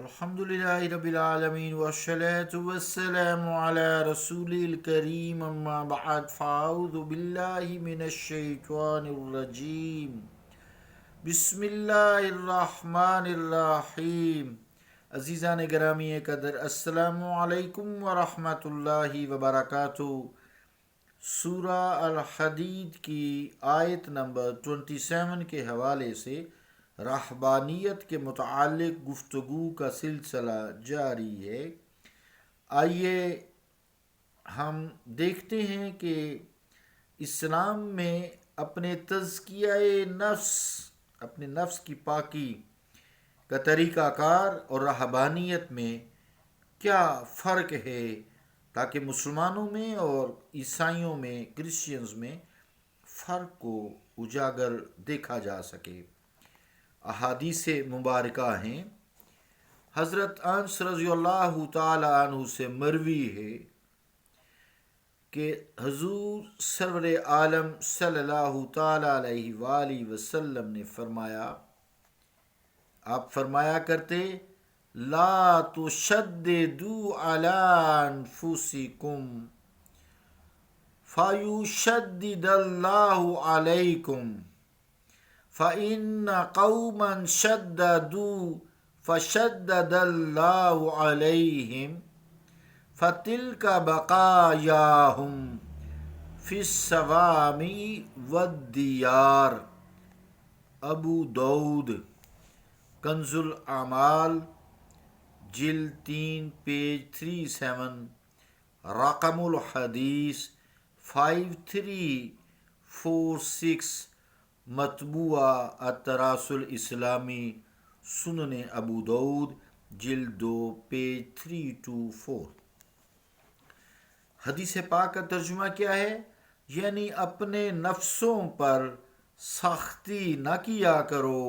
الحمدللہ رب العالمین والصلاة والسلام علی رسول الکریم اما بعد فاعوذ باللہ من الشیطان الرجیم بسم اللہ الرحمن الرحیم۔ عزیزان گرامی قدر، السلام علیکم ورحمۃ اللہ وبرکاتہ۔ سورہ الحدید کی آیت نمبر 27 کے حوالے سے رہبانیت کے متعلق گفتگو کا سلسلہ جاری ہے۔ آئیے ہم دیکھتے ہیں کہ اسلام میں اپنے تزکیہ نفس، اپنے نفس کی پاکی کا طریقہ کار اور رہبانیت میں کیا فرق ہے، تاکہ مسلمانوں میں اور عیسائیوں میں، کرسچنز میں فرق کو اجاگر دیکھا جا سکے۔ احادیث مبارکہ ہیں۔ حضرت انس رضی اللہ تعالی عنہ سے مروی ہے کہ حضور سرور عالم صلی اللہ تعالی علیہ وآلہ وسلم نے فرمایا، آپ فرمایا کرتے، لا تشددوا علی انفسکم فیشدد اللہ علیکم فَإِنَّ قَوْمًا شَدَّدُوا فَشَدَّدَ اللَّهُ عَلَيْهِمْ فَتِلْكَ بَقَايَاهُمْ فِي الصَّوَامِعِ وَالدِّيَارِ۔ ابو داؤد کنز الاعمال جلد 3 پیج 37، رقم الحدیث 5346، مطبوعہ التراث الاسلامی، سنن ابو داؤد جلد 2 پیج 324۔ حدیث پاک کا ترجمہ کیا ہے؟ یعنی اپنے نفسوں پر سختی نہ کیا کرو،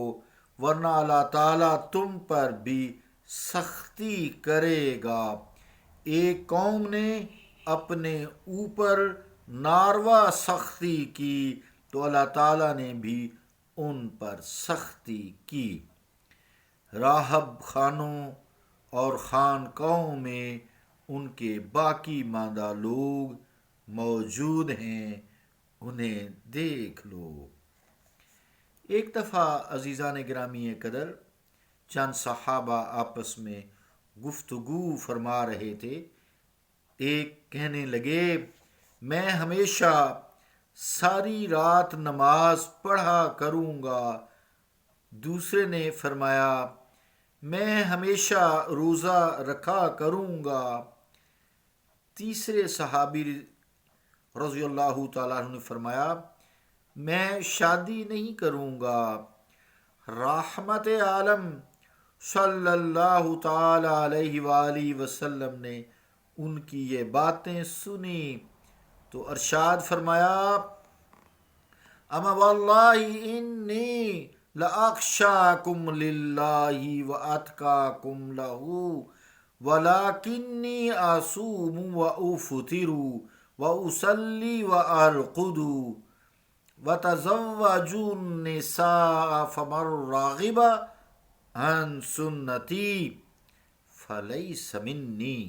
ورنہ اللہ تعالیٰ تم پر بھی سختی کرے گا۔ ایک قوم نے اپنے اوپر ناروا سختی کی تو اللہ تعالیٰ نے بھی ان پر سختی کی۔ راہب خانوں اور خانقاہوں میں ان کے باقی ماندہ لوگ موجود ہیں، انہیں دیکھ لو۔ ایک دفعہ عزیزان گرامی قدر، چند صحابہ آپس میں گفتگو فرما رہے تھے۔ ایک کہنے لگے، میں ہمیشہ ساری رات نماز پڑھا کروں گا۔ دوسرے نے فرمایا، میں ہمیشہ روزہ رکھا کروں گا۔ تیسرے صحابی رضی اللہ تعالیٰ عنہ نے فرمایا، میں شادی نہیں کروں گا۔ رحمت عالم صلی اللہ تعالیٰ علیہ وآلہ وسلم نے ان کی یہ باتیں سنی تو ارشاد فرمایا، اما واللہ انی لأخشاکم للہ واتقاکم لہ ولکنی اصوم وافطر واصلی وارقد وتزوجوا النساء فمن راغب عن سنتی فلیس منی۔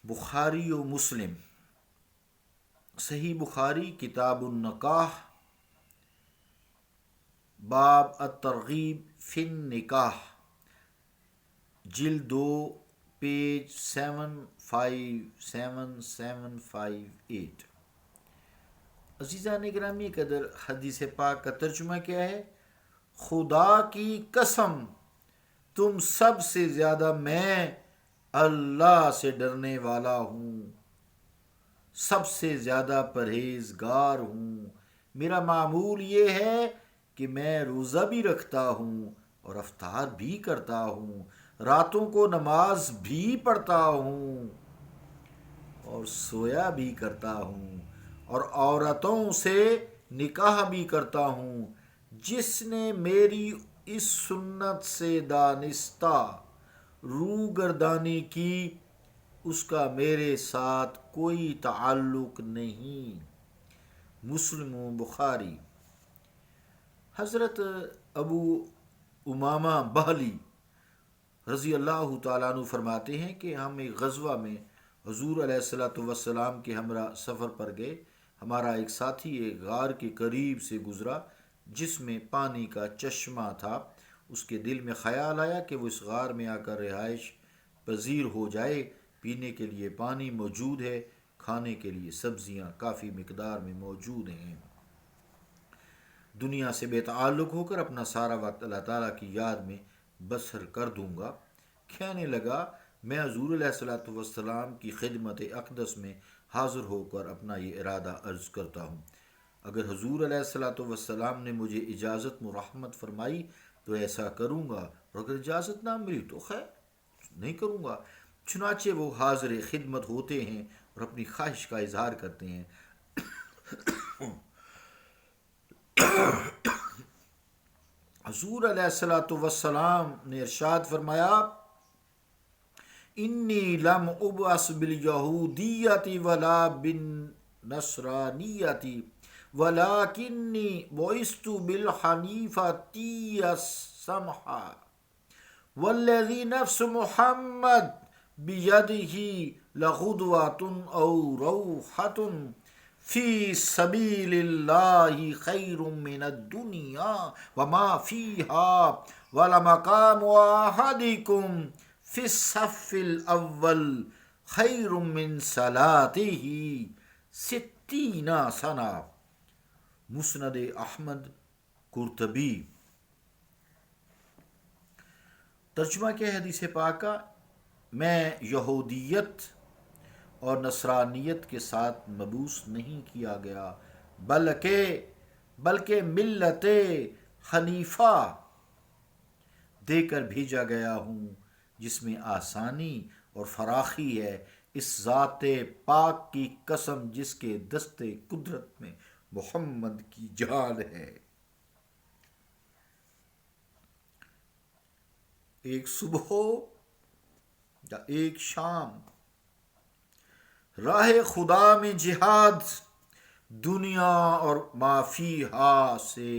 بخاری و مسلم۔ صحیح بخاری کتاب النکاح، باب الترغیب فی النکاح، جلد 2 پیج 75758۔ عزیزان گرامی قدر، حدیث پاک کا ترجمہ کیا ہے؟ خدا کی قسم تم سب سے زیادہ میں اللہ سے ڈرنے والا ہوں، سب سے زیادہ پرہیزگار ہوں۔ میرا معمول یہ ہے کہ میں روزہ بھی رکھتا ہوں اور افطار بھی کرتا ہوں، راتوں کو نماز بھی پڑھتا ہوں اور سویا بھی کرتا ہوں، اور عورتوں سے نکاح بھی کرتا ہوں۔ جس نے میری اس سنت سے دانستہ روگردانی کی، اس کا میرے ساتھ کوئی تعلق نہیں۔ مسلم و بخاری۔ حضرت ابو امامہ بہلی رضی اللہ تعالیٰ عنہ فرماتے ہیں کہ ہم ایک غزوہ میں حضور علیہ الصلوۃ والسلام کے ہمراہ سفر پر گئے. ہمارا ایک ساتھی ایک غار کے قریب سے گزرا جس میں پانی کا چشمہ تھا. اس کے دل میں خیال آیا کہ وہ اس غار میں آ کر رہائش پذیر ہو جائے. پینے کے لیے پانی موجود ہے، کھانے کے لیے سبزیاں کافی مقدار میں موجود ہیں. دنیا سے بے تعلق ہو کر اپنا سارا وقت اللہ تعالیٰ کی یاد میں بسر کر دوں گا. کہنے لگا میں حضور علیہ الصلوۃ والسلام کی خدمت اقدس میں حاضر ہو کر اپنا یہ ارادہ عرض کرتا ہوں. اگر حضور علیہ الصلوۃ والسلام نے مجھے اجازت مرحمت فرمائی تو ایسا کروں گا، اور اگر اجازت نہ ملی تو خیر نہیں کروں گا. چنانچہ وہ حاضر خدمت ہوتے ہیں اور اپنی خواہش کا اظہار کرتے ہیں. حضور علیہ الصلوۃ والسلام نے ارشاد فرمایا انی لم ابعث بالیہودیۃ ولا بالنصرانیۃ ولکنی بعثت بالحنیفۃ السمحہ والذی نفس محمد بیدہ لغدوۃ او روحۃ فی سبیل اللہ خیر من الدنیا وما فیہا ولمقام احدکم فی الصف الاول خیر من صلاتہ 60 سنہ. مسند احمد قرطبی. ترجمہ کیا ہے حدیث پاک کا؟ میں یہودیت اور نصرانیت کے ساتھ مبعوث نہیں کیا گیا بلکہ ملت حنیفہ دے کر بھیجا گیا ہوں جس میں آسانی اور فراخی ہے. اس ذات پاک کی قسم جس کے دست قدرت میں محمد کی جان ہے. ایک صبح ہو یا ایک شام، راہ خدا میں جہاد دنیا اور ما فیہا سے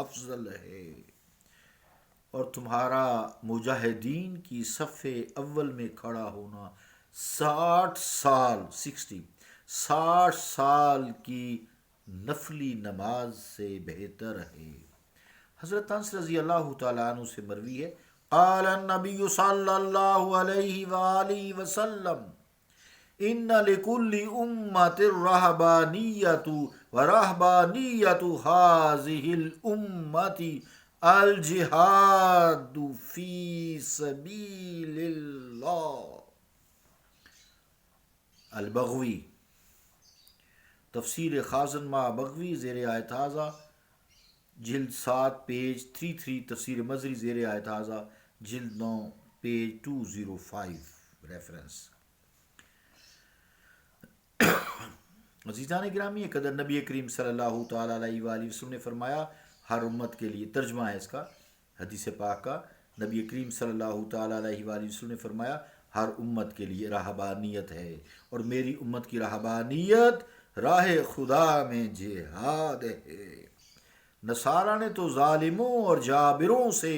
افضل ہے، اور تمہارا مجاہدین کی صف اول میں کھڑا ہونا 60 سال کی نفلی نماز سے بہتر ہے. حضرت انس رضی اللہ تعالیٰ عنہ سے مروی ہے قال النبی صلی اللہ علیہ وآلہ وسلم ان لکل امت رہبانیۃ ورہبانیۃ ہذہ الامت الجہاد فی سبیل اللہ. البغوی. تفسیر خازن ما بغوی زیر آیت ہاذا جلد 7 پیج 33. تفسیر مظری زیر آیت ہاذا جلد 9 پیج 205 ریفرنس. عزیزان گرامی قدر، نبی کریم صلی اللہ تعالیٰ علیہ وآلہ وسلم نے فرمایا ہر امت کے لیے، ترجمہ ہے اس کا حدیث پاک کا، نبی کریم صلی اللہ تعالیٰ علیہ وآلہ وسلم نے فرمایا ہر امت کے لیے رہبانیت ہے، اور میری امت کی رہبانیت راہ خدا میں جہاد ہے. نصارہ نے تو ظالموں اور جابروں سے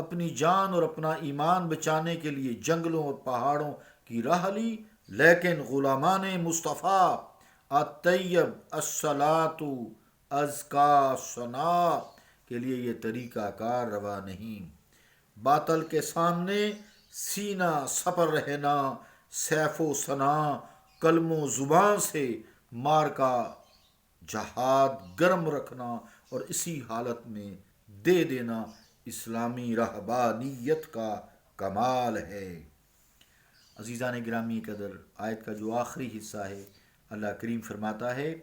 اپنی جان اور اپنا ایمان بچانے کے لیے جنگلوں اور پہاڑوں کی راہ لی، لیکن غلامان مصطفیٰ الطیب الصلاۃ ازکا ثنا کے لیے یہ طریقہ کار روا نہیں. باطل کے سامنے سینہ سپر رہنا، سیف و سنا، قلم و زبان سے مار کا جہاد گرم رکھنا اور اسی حالت میں دے دینا اسلامی رہبانیت کا کمال ہے. عزیزان گرامی قدر، آیت کا جو آخری حصہ ہے اللہ کریم فرماتا ہے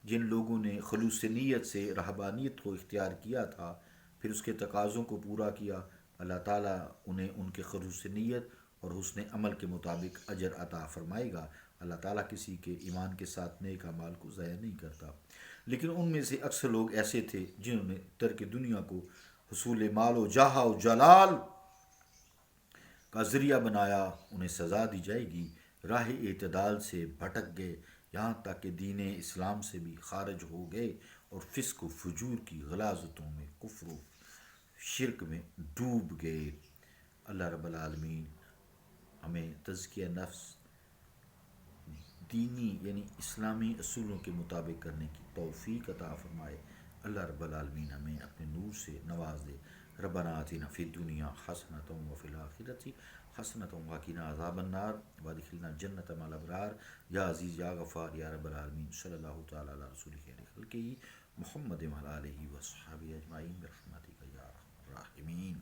جن لوگوں نے خلوص نیت سے رہبانیت کو اختیار کیا تھا پھر اس کے تقاضوں کو پورا کیا، اللہ تعالیٰ انہیں ان کے خلوص نیت اور حسن عمل کے مطابق اجر عطا فرمائے گا. اللہ تعالیٰ کسی کے ایمان کے ساتھ نیک اعمال کو ضائع نہیں کرتا. لیکن ان میں سے اکثر لوگ ایسے تھے جنہوں نے ترک دنیا کو حصول مال و جاہ و جلال کا ذریعہ بنایا. انہیں سزا دی جائے گی. راہ اعتدال سے بھٹک گئے یہاں تک کہ دین اسلام سے بھی خارج ہو گئے اور فسق و فجور کی غلاظتوں میں کفر و شرک میں ڈوب گئے۔ اللہ رب العالمین ہمیں تزکیہ نفس دینی یعنی اسلامی اصولوں کے مطابق کرنے کی توفیق عطا فرمائے۔ اللہ رب العالمین ہمیں اپنے نور سے نواز دے۔ ربنا آتنا فی الدنیا حسنۃ وفی الآخرۃ حسنۃ وقنا عذاب النار وادخلنا الجنۃ مع الابرار یا عزیز یا غفار یا رب العالمین۔ صلی اللہ تعالی علی رسول خیر خلقہ محمد وعلی آلہ وصحبہ اجمعین برحمتک یا ارحم الراحمین۔